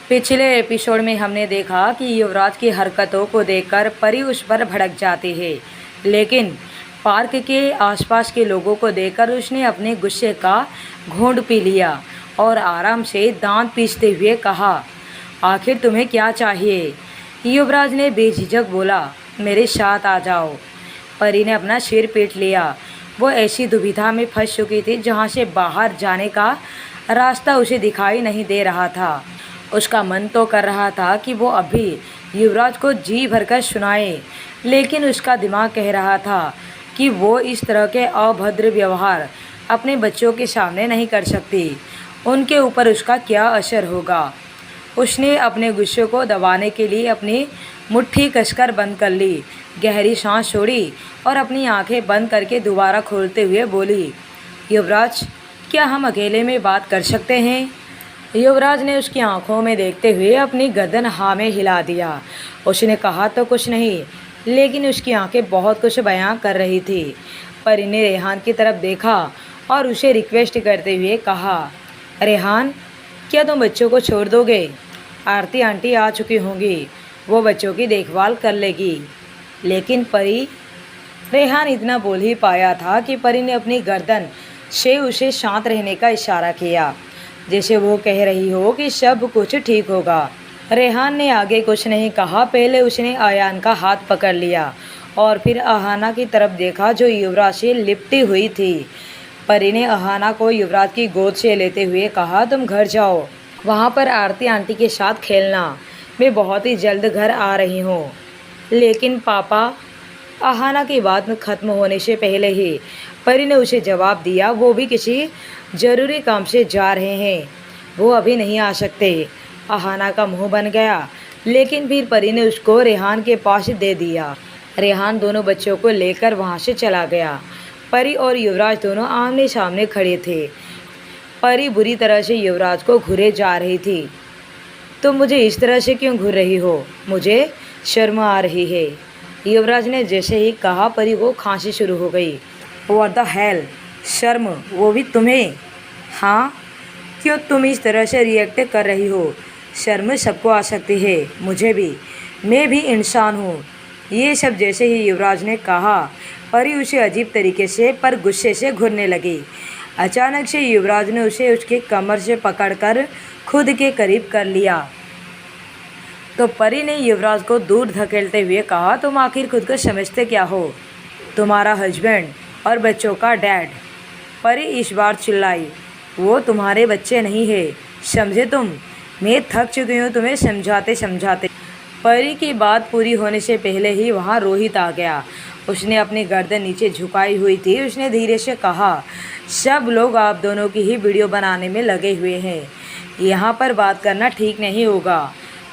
पिछले एपिसोड में हमने देखा कि युवराज की हरकतों को देखकर परी उस पर भड़क जाती है, लेकिन पार्क के आसपास के लोगों को देखकर उसने अपने गुस्से का घूंट पी लिया और आराम से दांत पीसते हुए कहा, आखिर तुम्हें क्या चाहिए? युवराज ने बेझिझक बोला, मेरे साथ आ जाओ। परी ने अपना सिर पीट लिया। वो ऐसी दुविधा में फंस चुकी थी जहाँ से बाहर जाने का रास्ता उसे दिखाई नहीं दे रहा था। उसका मन तो कर रहा था कि वो अभी युवराज को जी भरकर सुनाए, लेकिन उसका दिमाग कह रहा था कि वो इस तरह के अभद्र व्यवहार अपने बच्चों के सामने नहीं कर सकती। उनके ऊपर उसका क्या असर होगा। उसने अपने गुस्से को दबाने के लिए अपनी मुट्ठी कसकर बंद कर ली, गहरी सांस छोड़ी और अपनी आंखें बंद करके दोबारा खोलते हुए बोली, युवराज, क्या हम अकेले में बात कर सकते हैं? युवराज ने उसकी आंखों में देखते हुए अपनी गर्दन हाँ में हिला दिया। उसने कहा तो कुछ नहीं, लेकिन उसकी आंखें बहुत कुछ बयां कर रही थी। परी ने रेहान की तरफ देखा और उसे रिक्वेस्ट करते हुए कहा, रेहान, क्या तुम बच्चों को छोड़ दोगे? आरती आंटी आ चुकी होंगी, वो बच्चों की देखभाल कर लेगी। लेकिन परी, रेहान इतना बोल ही पाया था कि परी ने अपनी गर्दन से उसे शांत रहने का इशारा किया, जैसे वो कह रही हो कि सब कुछ ठीक होगा। रेहान ने आगे कुछ नहीं कहा। पहले उसने आयान का हाथ पकड़ लिया और फिर अहाना की तरफ देखा जो युवराज से लिपटी हुई थी। परी ने अहाना को युवराज की गोद से लेते हुए कहा, तुम घर जाओ, वहाँ पर आरती आंटी के साथ खेलना, मैं बहुत ही जल्द घर आ रही हूँ। लेकिन पापा, अहाना की बात खत्म होने से पहले ही परी ने उसे जवाब दिया, वो भी किसी ज़रूरी काम से जा रहे हैं, वो अभी नहीं आ सकते। अहाना का मुंह बन गया, लेकिन फिर परी ने उसको रेहान के पास दे दिया। रेहान दोनों बच्चों को लेकर वहाँ से चला गया। परी और युवराज दोनों आमने सामने खड़े थे। परी बुरी तरह से युवराज को घूरे जा रही थी। तुम मुझे इस तरह से क्यों घूर रही हो? मुझे शर्म आ रही है। युवराज ने जैसे ही कहा, परी को खांसी शुरू हो गई। व्हाट द हेल, शर्म, वो भी तुम्हें? हाँ, क्यों तुम इस तरह से रिएक्ट कर रही हो? शर्म सबको आ सकती है, मुझे भी, मैं भी इंसान हूँ। ये सब जैसे ही युवराज ने कहा, परी उसे अजीब तरीके से पर गुस्से से घूरने लगी। अचानक से युवराज ने उसे उसके कमर से पकड़कर खुद के करीब कर लिया। तो परी ने युवराज को दूर धकेलते हुए कहा, तुम आखिर खुद को समझते क्या हो? तुम्हारा हस्बैंड और बच्चों का डैड। परी इस बार चिल्लाई, वो तुम्हारे बच्चे नहीं है, समझे तुम? मैं थक चुकी हूँ तुम्हें समझाते समझाते। परी की बात पूरी होने से पहले ही वहाँ रोहित आ गया। उसने अपनी गर्दन नीचे झुकाई हुई थी। उसने धीरे से कहा, सब लोग आप दोनों की ही वीडियो बनाने में लगे हुए हैं, यहाँ पर बात करना ठीक नहीं होगा।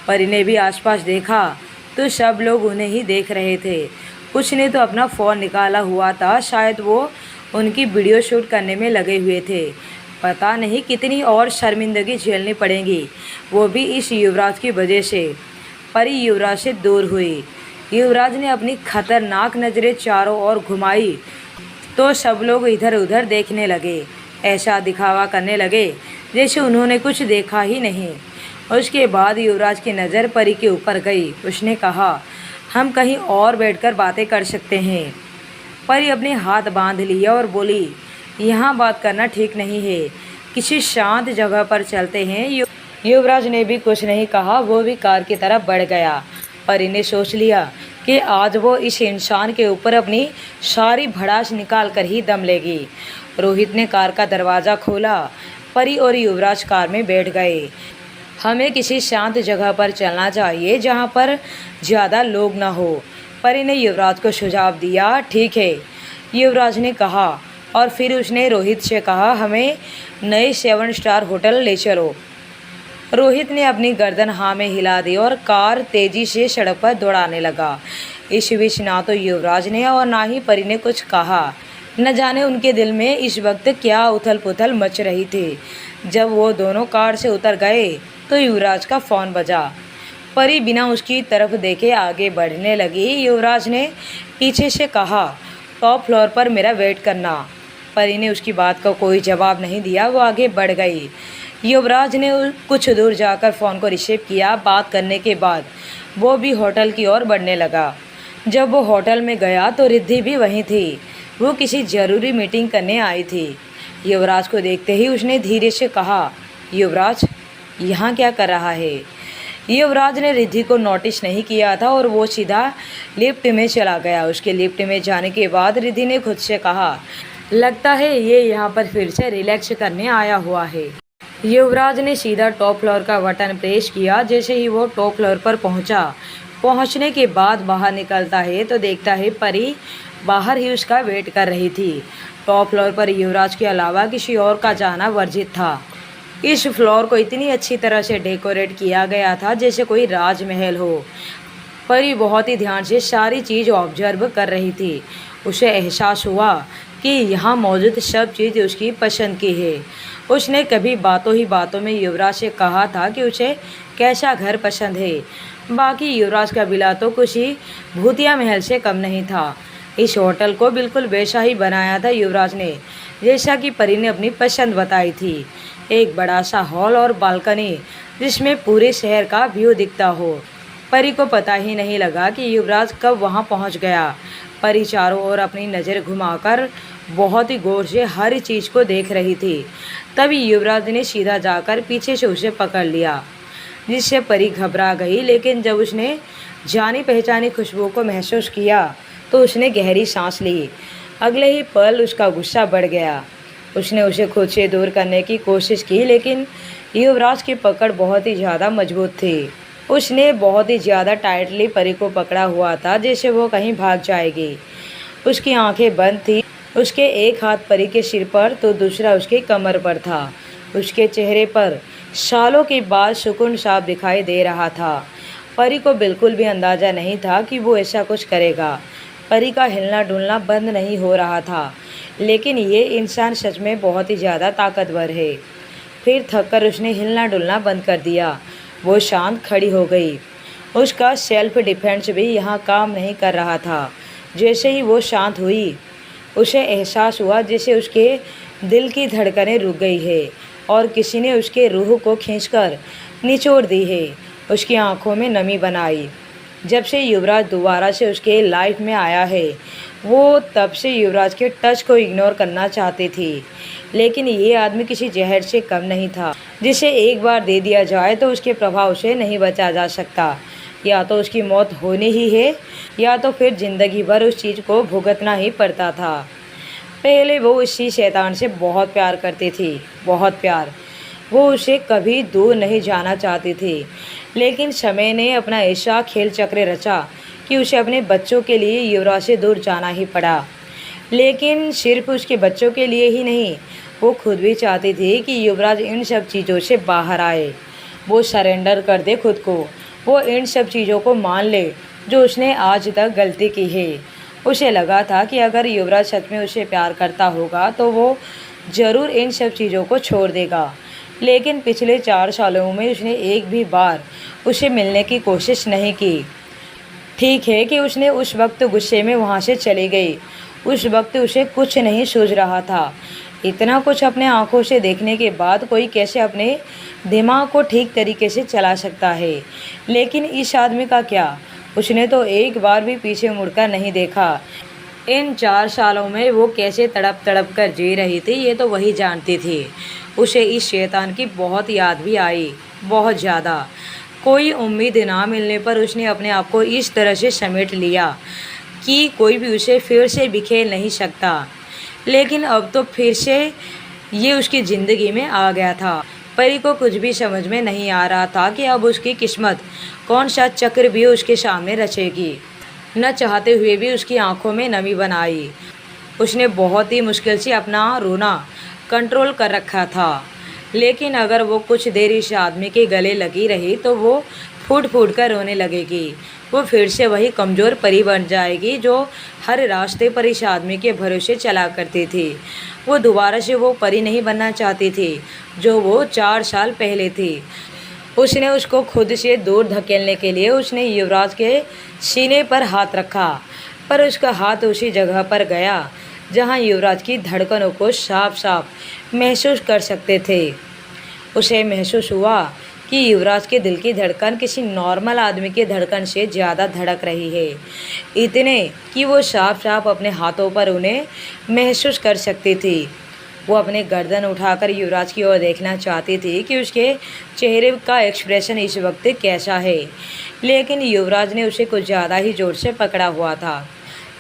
परी ने भी आसपास देखा तो सब लोग उन्हें ही देख रहे थे। कुछ ने तो अपना फ़ोन निकाला हुआ था, शायद वो उनकी वीडियो शूट करने में लगे हुए थे। पता नहीं कितनी और शर्मिंदगी झेलनी पड़ेगी, वो भी इस युवराज की वजह से। परी युवराज से दूर हुई। युवराज ने अपनी खतरनाक नज़रें चारों ओर घुमाई तो सब लोग इधर उधर देखने लगे, ऐसा दिखावा करने लगे जैसे उन्होंने कुछ देखा ही नहीं। उसके बाद युवराज की नज़र परी के ऊपर गई। उसने कहा, हम कहीं और बैठकर बातें कर सकते हैं। परी अपने हाथ बांध लिया और बोली, यहाँ बात करना ठीक नहीं है, किसी शांत जगह पर चलते हैं। युवराज ने भी कुछ नहीं कहा, वो भी कार की तरफ बढ़ गया। परी ने सोच लिया कि आज वो इस इंसान के ऊपर अपनी सारी भड़ास निकाल कर ही दम लेगी। रोहित ने कार का दरवाज़ा खोला। परी और युवराज कार में बैठ गए। हमें किसी शांत जगह पर चलना चाहिए जहाँ पर ज़्यादा लोग ना हो, परी ने युवराज को सुझाव दिया। ठीक है, युवराज ने कहा और फिर उसने रोहित से कहा, हमें नए 7 स्टार होटल ले चलो। रोहित ने अपनी गर्दन हाँ में हिला दी और कार तेज़ी से सड़क पर दौड़ाने लगा। इस बीच ना तो युवराज ने और ना ही परी ने कुछ कहा। न जाने उनके दिल में इस वक्त क्या उथल पुथल मच रही थी। जब वो दोनों कार से उतर गए तो युवराज का फ़ोन बजा। परी बिना उसकी तरफ देखे आगे बढ़ने लगी। युवराज ने पीछे से कहा, टॉप फ्लोर पर मेरा वेट करना। परी ने उसकी बात का कोई जवाब नहीं दिया, वो आगे बढ़ गई। युवराज ने कुछ दूर जाकर फ़ोन को रिसीव किया। बात करने के बाद वो भी होटल की ओर बढ़ने लगा। जब वो होटल में गया तो रिद्धि भी वहीं थी। वो किसी ज़रूरी मीटिंग करने आई थी। युवराज को देखते ही उसने धीरे से कहा, युवराज यहाँ क्या कर रहा है? युवराज ने रिद्धि को नोटिस नहीं किया था और वो सीधा लिफ्ट में चला गया। उसके लिफ्ट में जाने के बाद रिद्धि ने खुद से कहा, लगता है ये यहाँ पर फिर से रिलैक्स करने आया हुआ है। युवराज ने सीधा टॉप फ्लोर का बटन प्रेस किया। जैसे ही वो टॉप फ्लोर पर पहुंचने के बाद बाहर निकलता है तो देखता है परी बाहर ही उसका वेट कर रही थी। टॉप फ्लोर पर युवराज के अलावा किसी और का जाना वर्जित था। इस फ्लोर को इतनी अच्छी तरह से डेकोरेट किया गया था जैसे कोई राजमहल हो। परी बहुत ही ध्यान से सारी चीज़ ऑब्जर्व कर रही थी। उसे एहसास हुआ कि यहाँ मौजूद सब चीज़ उसकी पसंद की है। उसने कभी बातों ही बातों में युवराज से कहा था कि उसे कैसा घर पसंद है। बाकी युवराज का विला तो कुछ ही भूतिया महल से कम नहीं था। इस होटल को बिल्कुल वैसा ही बनाया था युवराज ने जैसा कि परी ने अपनी पसंद बताई थी। एक बड़ा सा हॉल और बालकनी जिसमें पूरे शहर का व्यू दिखता हो। परी को पता ही नहीं लगा कि युवराज कब वहां पहुंच गया। परी चारों ओर अपनी नज़र घुमाकर बहुत ही गौर से हर चीज़ को देख रही थी। तभी युवराज ने सीधा जाकर पीछे से उसे पकड़ लिया, जिससे परी घबरा गई। लेकिन जब उसने जानी पहचानी खुशबू को महसूस किया तो उसने गहरी सांस ली। अगले ही पल उसका गुस्सा बढ़ गया। उसने उसे खुद से दूर करने की कोशिश की, लेकिन युवराज की पकड़ बहुत ही ज़्यादा मजबूत थी। उसने बहुत ही ज़्यादा टाइटली परी को पकड़ा हुआ था जैसे वो कहीं भाग जाएगी। उसकी आंखें बंद थी। उसके एक हाथ परी के सिर पर तो दूसरा उसके कमर पर था। उसके चेहरे पर सालों के बाद सुकून साफ दिखाई दे रहा था। परी को बिल्कुल भी अंदाज़ा नहीं था कि वो ऐसा कुछ करेगा। परी का हिलना डुलना बंद नहीं हो रहा था, लेकिन ये इंसान सच में बहुत ही ज़्यादा ताकतवर है। फिर थककर उसने हिलना डुलना बंद कर दिया। वो शांत खड़ी हो गई। उसका सेल्फ डिफेंस भी यहाँ काम नहीं कर रहा था। जैसे ही वो शांत हुई उसे एहसास हुआ जैसे उसके दिल की धड़कनें रुक गई है और किसी ने उसके रूह को खींचकर निचोड़ दी है। उसकी आंखों में नमी बनाई। जब से युवराज दोबारा से उसके लाइफ में आया है वो तब से युवराज के टच को इग्नोर करना चाहती थी। लेकिन ये आदमी किसी जहर से कम नहीं था जिसे एक बार दे दिया जाए तो उसके प्रभाव से नहीं बचा जा सकता। या तो उसकी मौत होनी ही है या तो फिर ज़िंदगी भर उस चीज़ को भुगतना ही पड़ता था। पहले वो इसी शैतान से बहुत प्यार करती थी, बहुत प्यार। वो उसे कभी दूर नहीं जाना चाहती थी, लेकिन समय ने अपना ऐसा खेल चक्र रचा कि उसे अपने बच्चों के लिए युवराज से दूर जाना ही पड़ा। लेकिन सिर्फ उसके बच्चों के लिए ही नहीं, वो खुद भी चाहती थी कि युवराज इन सब चीज़ों से बाहर आए। वो सरेंडर कर दे खुद को। वो इन सब चीज़ों को मान ले जो उसने आज तक गलती की है। उसे लगा था कि अगर युवराज सच में उसे प्यार करता होगा तो वो ज़रूर इन सब चीज़ों को छोड़ देगा। लेकिन पिछले 4 सालों में उसने एक भी बार उसे मिलने की कोशिश नहीं की। ठीक है कि उसने उस वक्त गुस्से में वहाँ से चली गई। उस वक्त उसे कुछ नहीं सूझ रहा था। इतना कुछ अपने आँखों से देखने के बाद कोई कैसे अपने दिमाग को ठीक तरीके से चला सकता है। लेकिन इस आदमी का क्या? उसने तो एक बार भी पीछे मुड़कर नहीं देखा। इन 4 सालों में वो कैसे तड़प तड़प कर जी रही थी ये तो वही जानती थी। उसे इस शैतान की बहुत याद भी आई, बहुत ज़्यादा। कोई उम्मीद ना मिलने पर उसने अपने आप को इस तरह से समेट लिया कि कोई भी उसे फिर से बिखेर नहीं सकता। लेकिन अब तो फिर से ये उसकी ज़िंदगी में आ गया था। परी को कुछ भी समझ में नहीं आ रहा था कि अब उसकी किस्मत कौन सा चक्र भी उसके सामने रचेगी। न चाहते हुए भी उसकी आंखों में नमी बनाई। उसने बहुत ही मुश्किल से अपना रोना कंट्रोल कर रखा था, लेकिन अगर वो कुछ देर इस आदमी के गले लगी रही तो वो फूट फूट कर रोने लगेगी। वो फिर से वही कमज़ोर परी बन जाएगी जो हर रास्ते पर इस आदमी के भरोसे चला करती थी। वो दोबारा से वो परी नहीं बनना चाहती थी जो वो 4 साल पहले थी। उसने उसको खुद से दूर धकेलने के लिए उसने युवराज के सीने पर हाथ रखा, पर उसका हाथ उसी जगह पर गया जहां युवराज की धड़कनों को साफ साफ महसूस कर सकते थे। उसे महसूस हुआ कि युवराज के दिल की धड़कन किसी नॉर्मल आदमी की धड़कन से ज़्यादा धड़क रही है, इतने कि वो साफ साफ अपने हाथों पर उन्हें महसूस कर सकती थी। वो अपने गर्दन उठाकर युवराज की ओर देखना चाहती थी कि उसके चेहरे का एक्सप्रेशन इस वक्त कैसा है, लेकिन युवराज ने उसे कुछ ज़्यादा ही ज़ोर से पकड़ा हुआ था,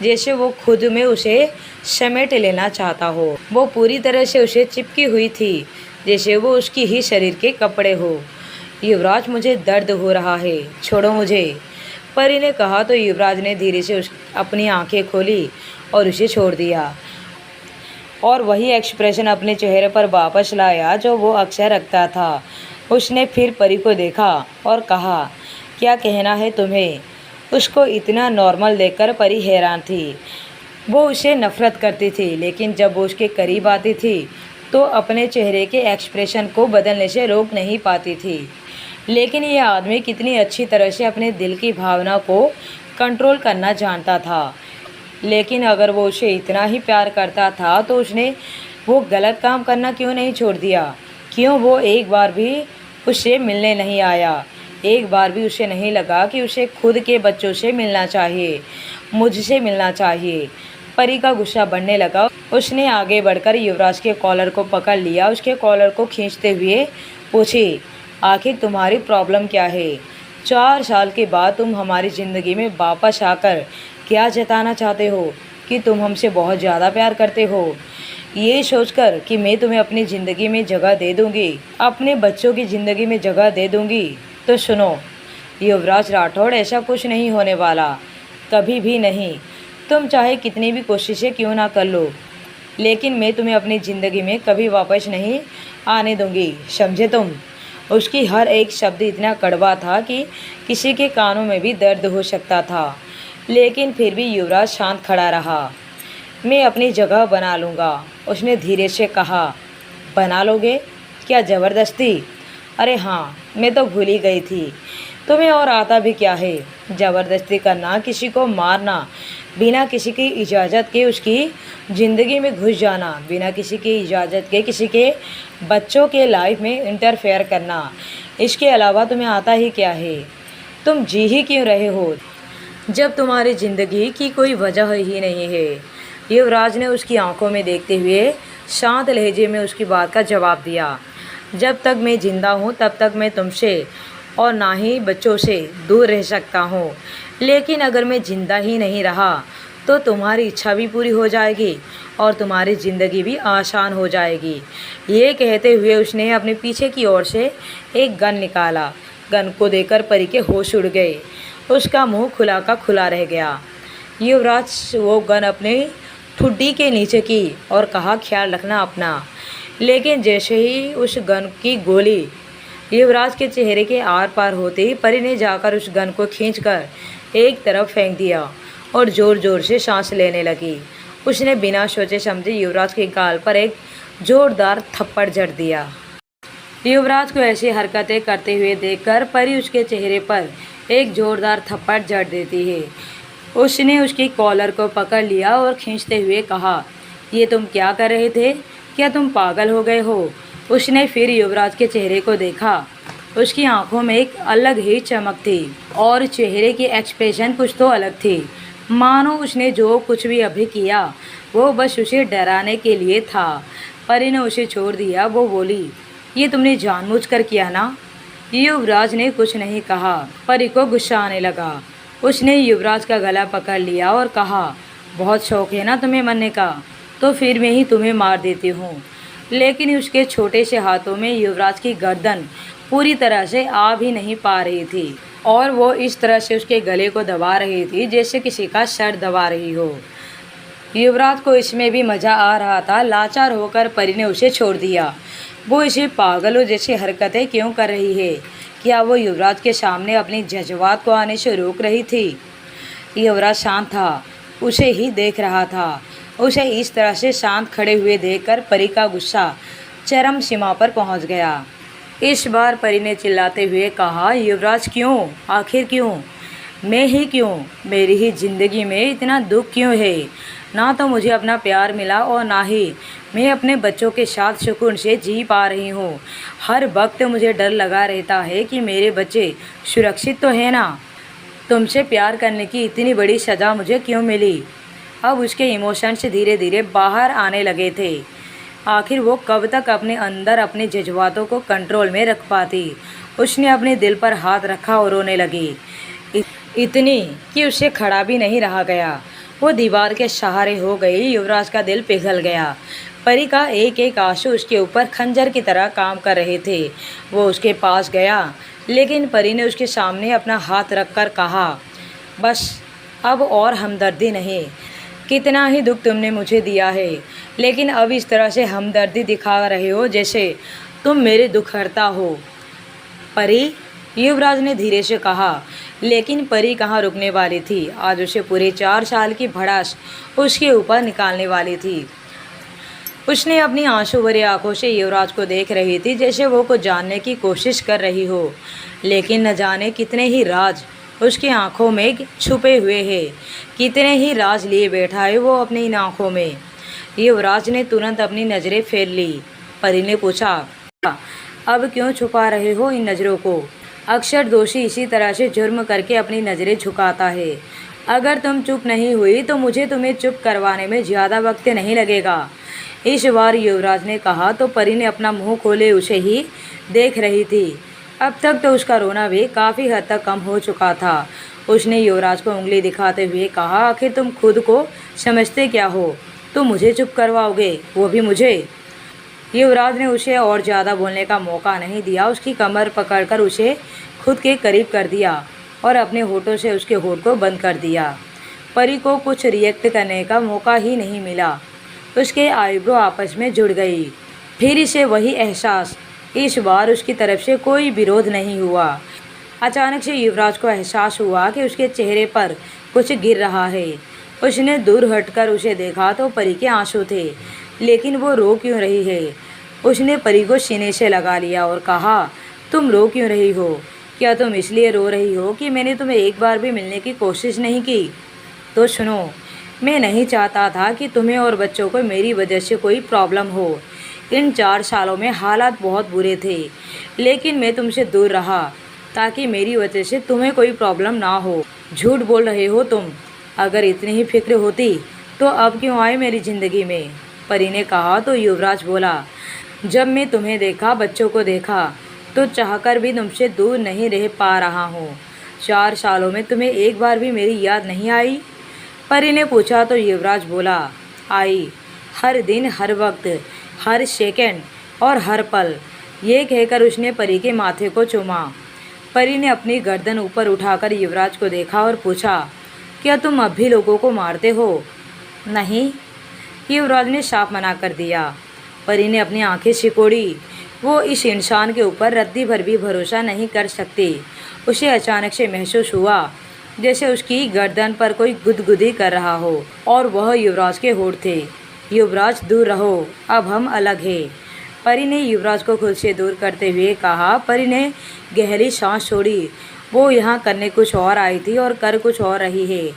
जैसे वो खुद में उसे समेट लेना चाहता हो। वो पूरी तरह से उसे चिपकी हुई थी, जैसे वो उसकी ही शरीर के कपड़े हो। युवराज, मुझे दर्द हो रहा है, छोड़ो मुझे, परी ने कहा तो युवराज ने धीरे से अपनी आंखें खोली और उसे छोड़ दिया और वही एक्सप्रेशन अपने चेहरे पर वापस लाया जो वो अक्सर रखता था। उसने फिर परी को देखा और कहा, क्या कहना है तुम्हें? उसको इतना नॉर्मल देखकर परी हैरान थी। वो उसे नफ़रत करती थी, लेकिन जब वो उसके करीब आती थी तो अपने चेहरे के एक्सप्रेशन को बदलने से रोक नहीं पाती थी। लेकिन यह आदमी कितनी अच्छी तरह से अपने दिल की भावना को कंट्रोल करना जानता था। लेकिन अगर वो उसे इतना ही प्यार करता था तो उसने वो गलत काम करना क्यों नहीं छोड़ दिया? क्यों वो एक बार भी उससे मिलने नहीं आया? एक बार भी उसे नहीं लगा कि उसे खुद के बच्चों से मिलना चाहिए, मुझसे मिलना चाहिए? परी का गुस्सा बढ़ने लगा। उसने आगे बढ़कर युवराज के कॉलर को पकड़ लिया, उसके कॉलर को खींचते हुए पूछी, आखिर तुम्हारी प्रॉब्लम क्या है? 4 साल के बाद तुम हमारी ज़िंदगी में वापस आकर क्या जताना चाहते हो? कि तुम हमसे बहुत ज़्यादा प्यार करते हो? ये सोचकर कि मैं तुम्हें अपनी ज़िंदगी में जगह दे दूँगी, अपने बच्चों की ज़िंदगी में जगह दे दूँगी? तो सुनो युवराज राठौड़, ऐसा कुछ नहीं होने वाला, कभी भी नहीं। तुम चाहे कितनी भी कोशिशें क्यों ना कर लो, लेकिन मैं तुम्हें अपनी ज़िंदगी में कभी वापस नहीं आने दूँगी, समझे तुम? उसकी हर एक शब्द इतना कड़वा था कि किसी के कानों में भी दर्द हो सकता था, लेकिन फिर भी युवराज शांत खड़ा रहा। मैं अपनी जगह बना लूँगा, उसने धीरे से कहा। बना लोगे? क्या ज़बरदस्ती? अरे हाँ, मैं तो भूल ही गई थी, तुम्हें और आता भी क्या है ज़बरदस्ती करना, किसी को मारना, बिना किसी की इजाज़त के उसकी ज़िंदगी में घुस जाना, बिना किसी की इजाज़त के किसी के बच्चों के लाइफ में इंटरफेयर करना। इसके अलावा तुम्हें आता ही क्या है? तुम जी ही क्यों रहे हो जब तुम्हारी ज़िंदगी की कोई वजह ही नहीं है? युवराज ने उसकी आंखों में देखते हुए शांत लहजे में उसकी बात का जवाब दिया। जब तक मैं ज़िंदा हूँ तब तक मैं तुमसे और ना ही बच्चों से दूर रह सकता हूँ, लेकिन अगर मैं ज़िंदा ही नहीं रहा तो तुम्हारी इच्छा भी पूरी हो जाएगी और तुम्हारी ज़िंदगी भी आसान हो जाएगी। ये कहते हुए उसने अपने पीछे की ओर से एक गन निकाला। गन को देखकर परी के होश उड़ गए, उसका मुंह खुला का खुला रह गया। युवराज वो गन अपने ठुड्डी के नीचे की और कहा, ख्याल रखना अपना। लेकिन जैसे ही उस गन की गोली युवराज के चेहरे के आर पार होते ही परी ने जाकर उस गन को खींचकर एक तरफ फेंक दिया और ज़ोर ज़ोर से सांस लेने लगी। उसने बिना सोचे समझे युवराज के गाल पर एक ज़ोरदार थप्पड़ जड़ दिया। युवराज को ऐसी हरकतें करते हुए देखकर परी उसके चेहरे पर एक ज़ोरदार थप्पड़ जड़ देती है। उसने उसकी कॉलर को पकड़ लिया और खींचते हुए कहा, ये तुम क्या कर रहे थे? क्या तुम पागल हो गए हो? उसने फिर युवराज के चेहरे को देखा। उसकी आंखों में एक अलग ही चमक थी और चेहरे की एक्सप्रेशन कुछ तो अलग थी, मानो उसने जो कुछ भी अभी किया वो बस उसे डराने के लिए था। परी ने उसे छोड़ दिया। वो बोली, ये तुमने जानबूझकर किया ना? युवराज ने कुछ नहीं कहा। परी को गुस्सा आने लगा। उसने युवराज का गला पकड़ लिया और कहा, बहुत शौक है ना तुम्हें मरने का, तो फिर मैं ही तुम्हें मार देती हूँ। लेकिन उसके छोटे से हाथों में युवराज की गर्दन पूरी तरह से आ भी नहीं पा रही थी और वो इस तरह से उसके गले को दबा रही थी जैसे किसी का सर दबा रही हो। युवराज को इसमें भी मज़ा आ रहा था। लाचार होकर परी ने उसे छोड़ दिया। वो इसे पागलों जैसी हरकतें क्यों कर रही है? क्या वो युवराज के सामने अपनी जज्बात को आने से रोक रही थी? युवराज शांत था, उसे ही देख रहा था। उसे इस तरह से शांत खड़े हुए देखकर परी का गुस्सा चरम सीमा पर पहुंच गया। इस बार परी ने चिल्लाते हुए कहा, युवराज क्यों? आखिर क्यों? मैं ही क्यों? मेरी ही ज़िंदगी में इतना दुख क्यों है? ना तो मुझे अपना प्यार मिला और ना ही मैं अपने बच्चों के साथ सुकून से जी पा रही हूँ। हर वक्त मुझे डर लगा रहता है कि मेरे बच्चे सुरक्षित तो है ना। तुमसे प्यार करने की इतनी बड़ी सज़ा मुझे क्यों मिली। अब उसके इमोशंस धीरे धीरे बाहर आने लगे थे। आखिर वो कब तक अपने अंदर अपने जज्बातों को कंट्रोल में रख पाती। उसने अपने दिल पर हाथ रखा और रोने लगी, इतनी कि उससे खड़ा भी नहीं रहा गया। वो दीवार के सहारे हो गई। युवराज का दिल पिघल गया। परी का एक एक आंसू उसके ऊपर खंजर की तरह काम कर रहे थे। वो उसके पास गया, लेकिन परी ने उसके सामने अपना हाथ रखकर कहा, बस अब और हमदर्दी नहीं। कितना ही दुख तुमने मुझे दिया है, लेकिन अब इस तरह से हमदर्दी दिखा रहे हो जैसे तुम मेरे दुख हरता हो। परी, युवराज ने धीरे से कहा। लेकिन परी कहाँ रुकने वाली थी। आज उसे पूरे 4 साल की भड़ास उसके ऊपर निकालने वाली थी। उसने अपनी आंसू भरी आंखों से युवराज को देख रही थी, जैसे वो कुछ जानने की कोशिश कर रही हो। लेकिन न जाने कितने ही राज उसकी आंखों में छुपे हुए हैं, कितने ही राज लिए बैठा है वो अपनी इन आंखों में। युवराज ने तुरंत अपनी नज़रें फेर ली। परी ने पूछा, अब क्यों छुपा रहे हो इन नज़रों को। अक्सर दोषी इसी तरह से जुर्म करके अपनी नज़रें झुकाता है। अगर तुम चुप नहीं हुई तो मुझे तुम्हें चुप करवाने में ज़्यादा वक्त नहीं लगेगा। इस बार युवराज ने कहा तो परी ने अपना मुंह खोले उसे ही देख रही थी। अब तक तो उसका रोना भी काफ़ी हद तक कम हो चुका था। उसने युवराज को उंगली दिखाते हुए कहा, आखिर तुम खुद को समझते क्या हो। तुम मुझे चुप करवाओगे, वो भी मुझे। युवराज ने उसे और ज़्यादा बोलने का मौका नहीं दिया। उसकी कमर पकड़कर उसे खुद के करीब कर दिया और अपने होठों से उसके होठ को बंद कर दिया। परी को कुछ रिएक्ट करने का मौका ही नहीं मिला। उसके आईब्रो आपस में जुड़ गई। फिर से वही एहसास। इस बार उसकी तरफ से कोई विरोध नहीं हुआ। अचानक से युवराज को एहसास हुआ कि उसके चेहरे पर कुछ गिर रहा है। उसने दूर हटकर उसे देखा तो परी के आंसू थे, लेकिन वो रो क्यों रही है। उसने परी को सीने से लगा लिया और कहा, तुम रो क्यों रही हो। क्या तुम इसलिए रो रही हो कि मैंने तुम्हें एक बार भी मिलने की कोशिश नहीं की। तो सुनो, मैं नहीं चाहता था कि तुम्हें और बच्चों को मेरी वजह से कोई प्रॉब्लम हो। इन 4 सालों में हालात बहुत बुरे थे, लेकिन मैं तुमसे दूर रहा ताकि मेरी वजह से तुम्हें कोई प्रॉब्लम ना हो। झूठ बोल रहे हो तुम। अगर इतनी ही फिक्र होती तो अब क्यों आए मेरी ज़िंदगी में। परी ने कहा तो युवराज बोला, जब मैं तुम्हें देखा, बच्चों को देखा, तो चाहकर भी तुमसे दूर नहीं रह पा रहा हूँ। 4 सालों में तुम्हें एक बार भी मेरी याद नहीं आई। परी ने पूछा तो युवराज बोला, आई, हर दिन, हर वक्त, हर सेकंड और हर पल। ये कहकर उसने परी के माथे को चूमा। परी ने अपनी गर्दन ऊपर उठाकर युवराज को देखा और पूछा, क्या तुम अब भी लोगों को मारते हो। नहीं, युवराज ने साफ मना कर दिया। परी ने अपनी आंखें सिकोड़ी। वो इस इंसान के ऊपर रत्ती भर भी भरोसा नहीं कर सकती। उसे अचानक से महसूस हुआ जैसे उसकी गर्दन पर कोई गुदगुदी कर रहा हो, और वह युवराज के होठ थे। युवराज, दूर रहो, अब हम अलग हैं। परी ने युवराज को खुद से दूर करते हुए कहा। परी ने गहरी सांस छोड़ी। वो यहाँ करने कुछ और आई थी और कर कुछ और रही है।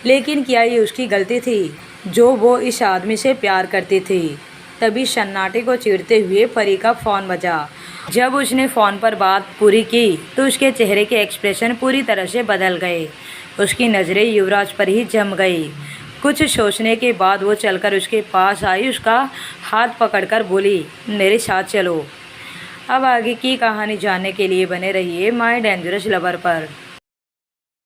लेकिन क्या ये उसकी गलती थी जो वो इस आदमी से प्यार करती थी। तभी सन्नाटे को चीरते हुए परी का फ़ोन बजा। जब उसने फ़ोन पर बात पूरी की तो उसके चेहरे के एक्सप्रेशन पूरी तरह से बदल गए। उसकी नज़रें युवराज पर ही जम गई। कुछ सोचने के बाद वो चलकर उसके पास आई, उसका हाथ पकड़कर बोली, मेरे साथ चलो। अब आगे की कहानी जानने के लिए बने रहिए माय डेंजरस लवर पर।